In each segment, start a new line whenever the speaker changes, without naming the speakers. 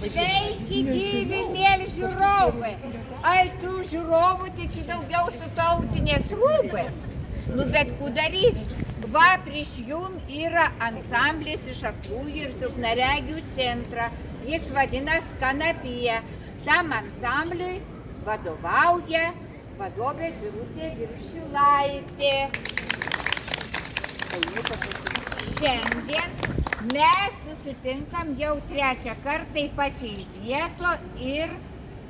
Sveiki, gyvi mėly žiūrovai. Ai, tų žiūrovų, tai čia daugiau su tautinės rūbais. Nu, bet ką darys? Va, prieš jum yra ansamblis iš aklųjų ir silpnaregių centrą. Jis vadinas Kanapija. Tam ansambliui vadovauja vadovė Birutė Viršilaitė. Šiandien mes susitinkam jau trečią kartą į pačiai vieto ir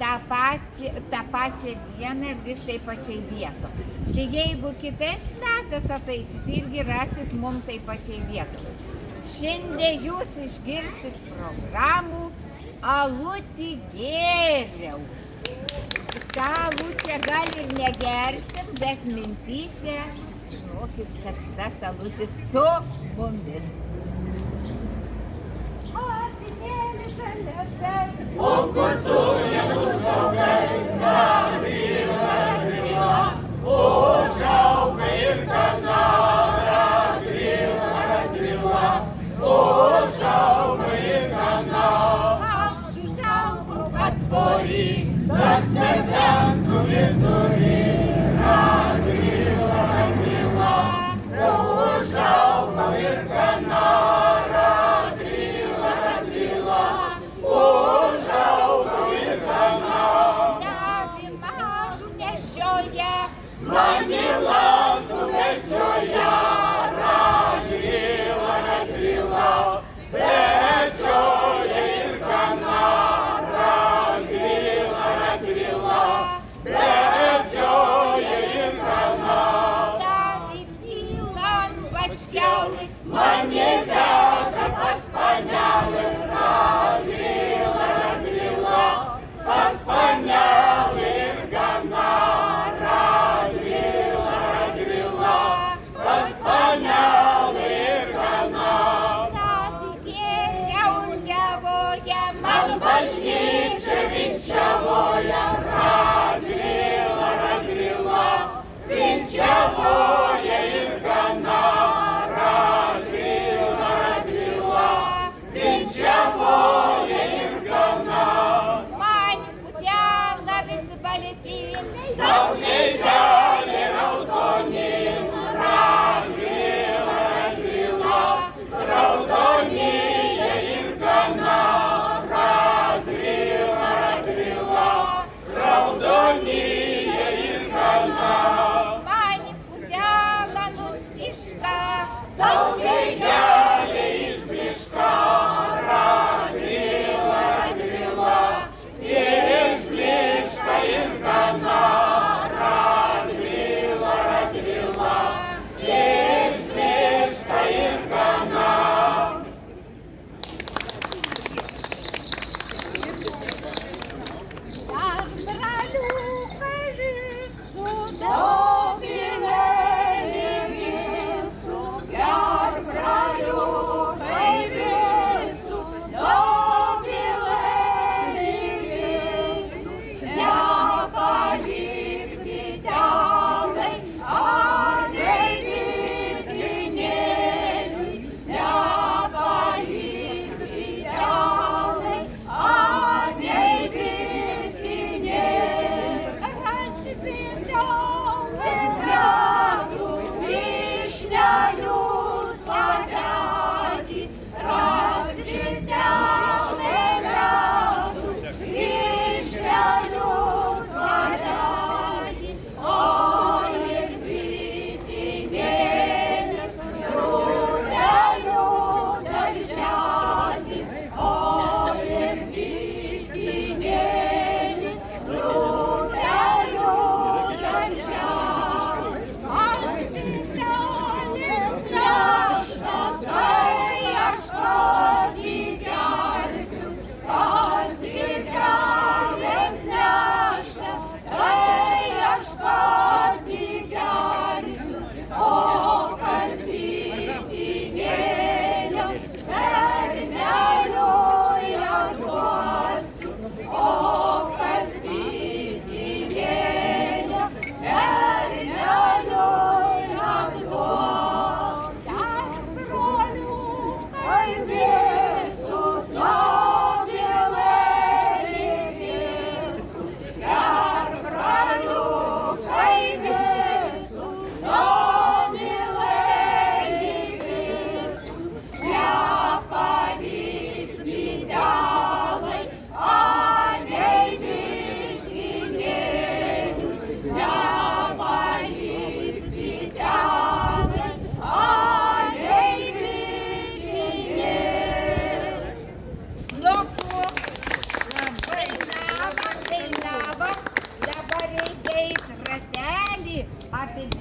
tą pačią dieną vis tai pačiai vieto. Tai jeigu kitais metais ateisit, irgi rasit mums tai pačiai vieto. Šiandien jūs išgirsit programų Alutį gėriau. tą alutę gal ir negersim, bet mintyse žinokit, kad tas alutis su mumis. Motinėlė žalia sėdi,
o kartu nenušaukai, Gavrila, užaugai ir Kanarą, Grila, užaugai ir Kanarą.
aš užaugau, kad
Atvorį, kad serbentų vidury, Grila, užaugai ir Kanarą, Grila, užaugai ir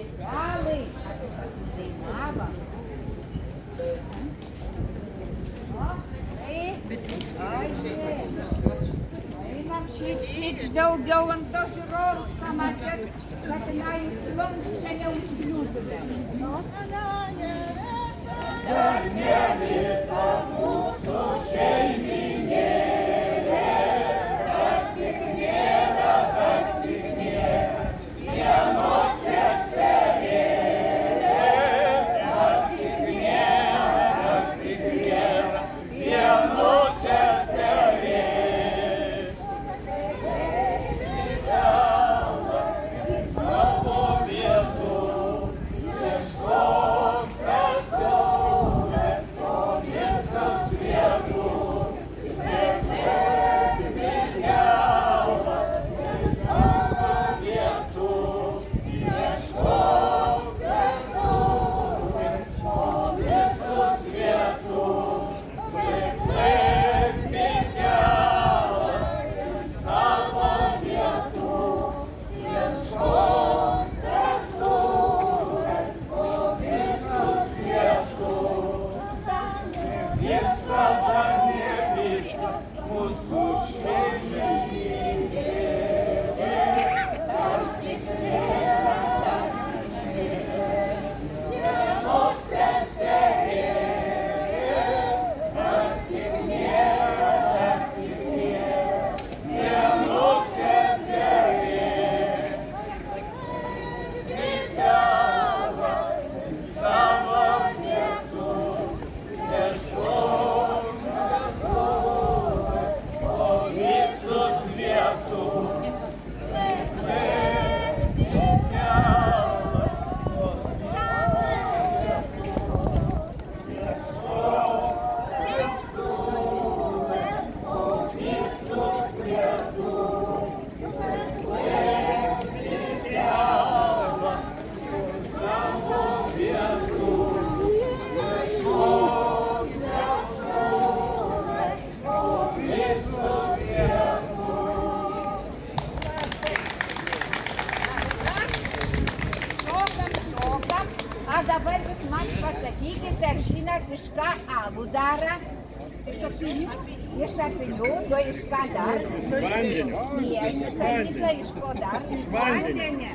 Šitelai, dainavom. Einam šit daugiau ant to žiūrovų, pamatėt, kad jinai slunčia neužkliūtume.
Dar ne visa mūsų šeiminėlė, bet tik nėra vienos seserėlės, bet tik nėra vienos seserėlės. Savo vietų ieškos seserės po visas vietų.
Dabar jūs man pasakykite, ar žinot, iš ką alų daro? Iš apinių, to iš ką dar? Vandenio. Iš ko dar? Vandenio.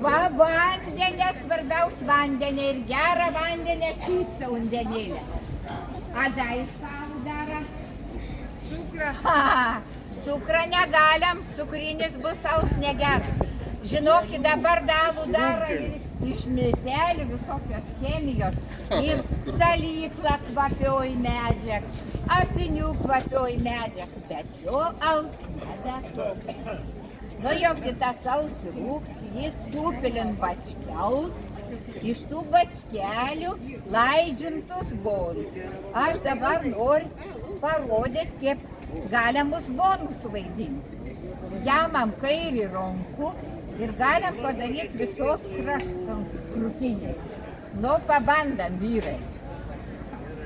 Vandenio, svarbiausia vandenio ir gerą vandenio, čistą vandenėlę. A da iš ką alų daro? Cukrą. Cukrą negalim, cukrinis bus alus negers. Žinokit, dabar alų daro iš miltelių visokios chemijos ir salykla kvapioji medžiaga, apinių kvapioji medžiaga, bet jo alus nebeatoks. Nu jo kitas alus rūks, jis supilin bačkels, iš tų bačkelių laidžintus bonus. Aš dabar noriu parodyti, kaip galimus bonus suvaidinti. Jamam kairį rankų ir galim padaryti visoks raštas krūtinės. Nu, pabandam, vyrai.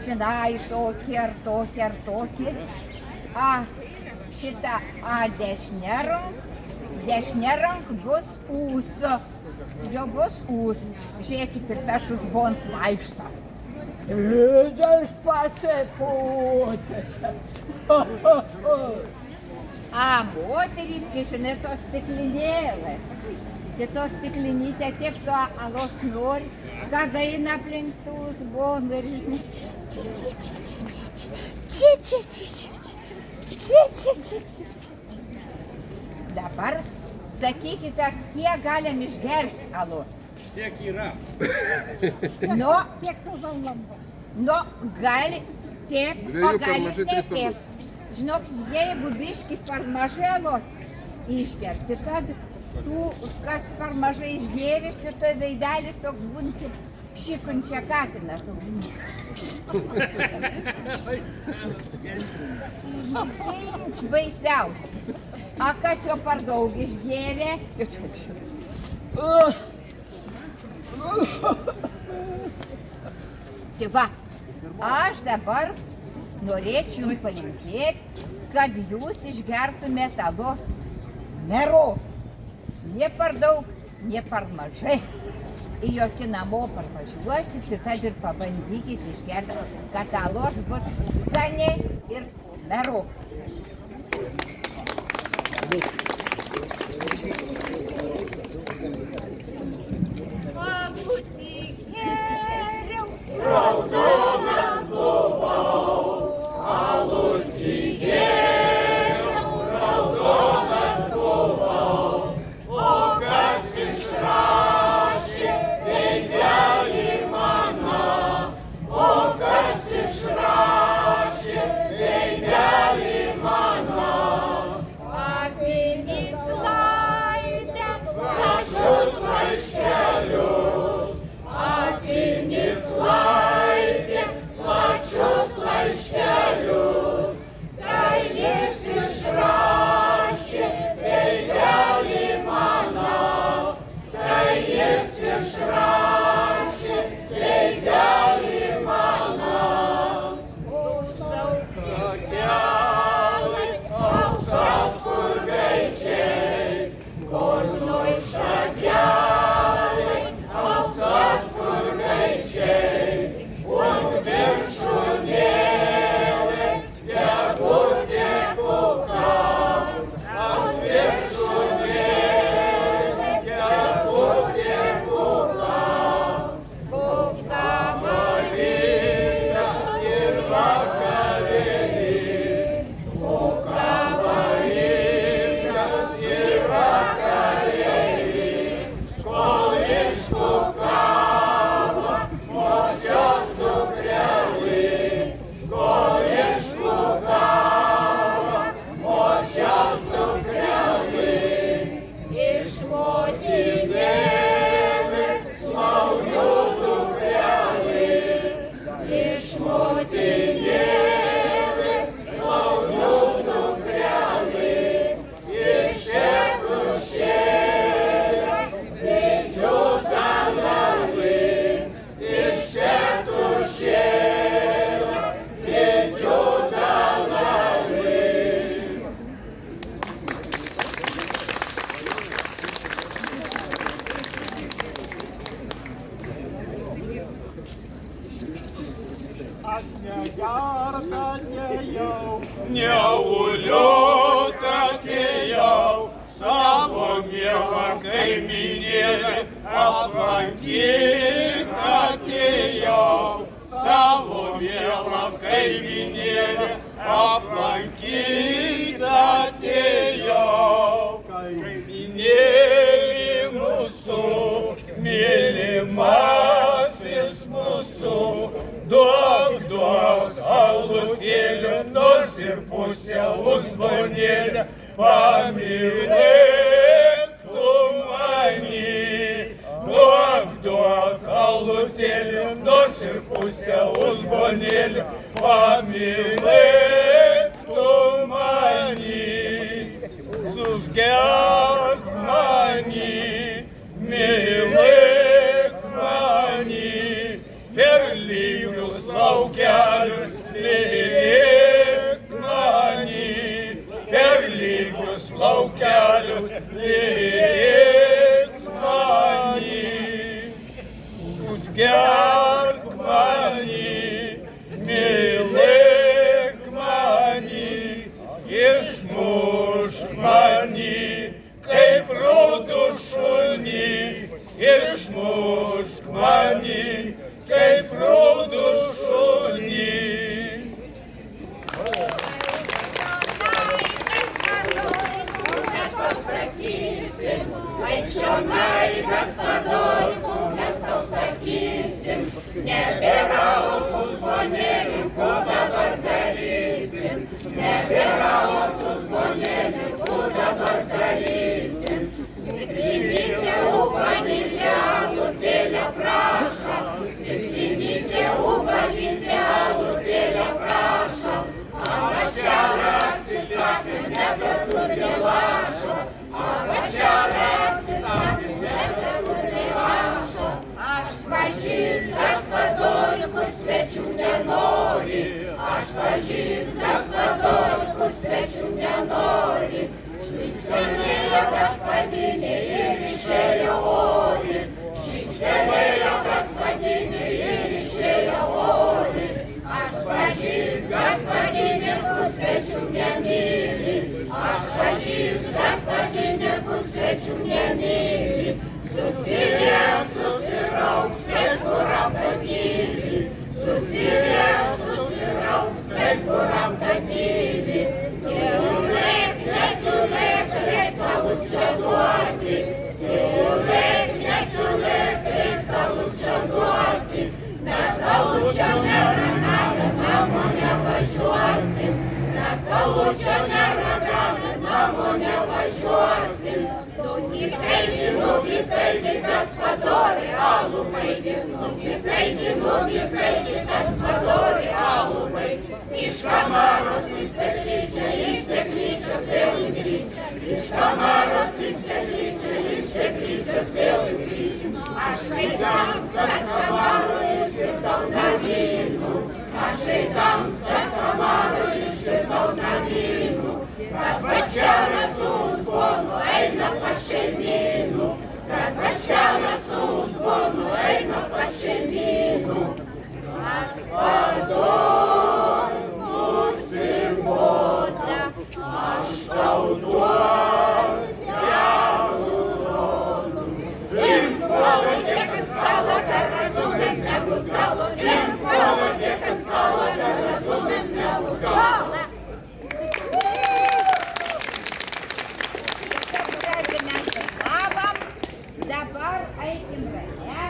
Činai tokį, ar tokį, ar tokį. Šitą dešinė rank bus ūso. Jo bus ūs. Žiūrėkit, ir tas uzbons vaikšto. Įdės pasipūtės. Moterys kišina tos stiklinėlės. Tai tos stiklinytė tiek to alos nori, kad eina aplink tų uzbonų ir žinai. Dabar sakykite, kiek galim išgerti alos?
Kiek yra?
Kiek valandų? Gali tiek, o gali ne tiek. Žinok, jeigu biški per mažai alos išgerti, tad tų, kas per mažai išgėrės, tai tai veidelis toks būna kaip šikunčia katinas. Pinč baisiausia. A kas jo per daug išgėrė? Tai va, aš dabar norėčiau jums palinkėti, kad jūs išgertumėte alos mero. Ne per daug, ne per mažai. į jokį namo parvažiuosit, tad ir pabandykit išgerti, kad alos bus skaniai ir meru.
Neuliutakėjau savo mielą kaimynėlį, aplankyt atėjau. Savo mielą kaimynėlį, aplankyt atėjau. Kaimynėlį mūsų, mylimasis mūsų, duok alutėlių, nors ir pusę uzbonėlę, pamylėk tu manį. Duok alutėlių, nors ir pusę uzbonėlę, pamylėk tu manį. Susgerk manį, mylėk manį. Per lygius laukelius lydėk manį, per lygius laukelius lydėk manį. Užgerk manį, mylėk manį, išmušk manį, kaip rudų šunį, išmušk manį, kaip rudų šunį.
Čionai mes padorku, mes tau sakysim,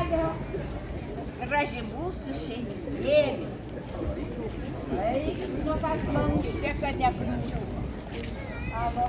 Graži mūsų šeimėlė. Eik, nu pas mums čia, kad nepriūtų. Alo.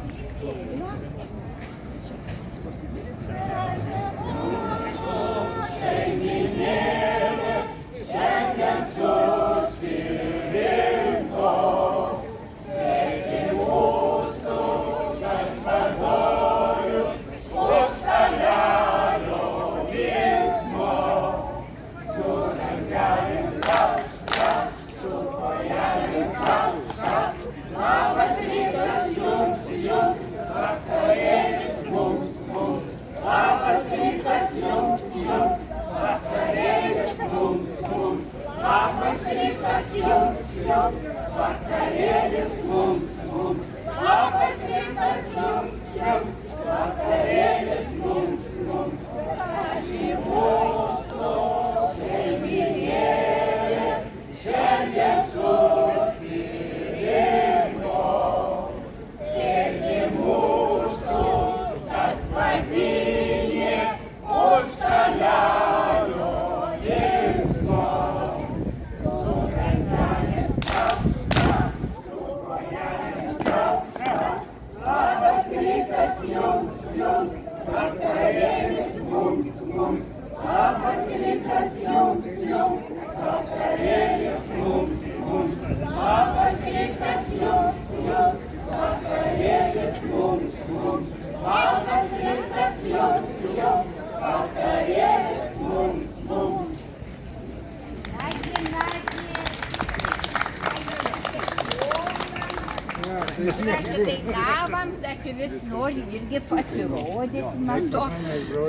Mes dainavom, tačiau vis nori irgi pasirodyti, mato,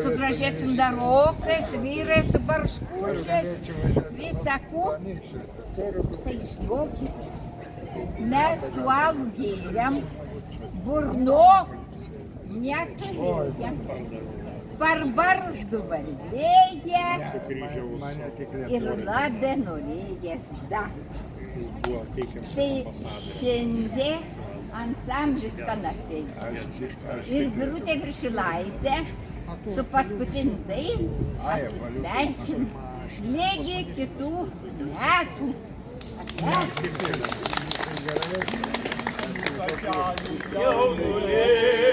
su gražiais darokais, vyrai su barškučiais, visako. Tai žinokit, mes su alų gėriam, burno neturėjam, barbarzdų valėja ir labai norėjęs da. Tai šiandien ansamblis kanapėje ir Birutė Viršilaitė su paskutiniu dainu atsisveikina. Lygiai kitų metų.
Jaunulinko,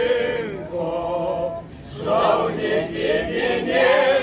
saulė tėvynė.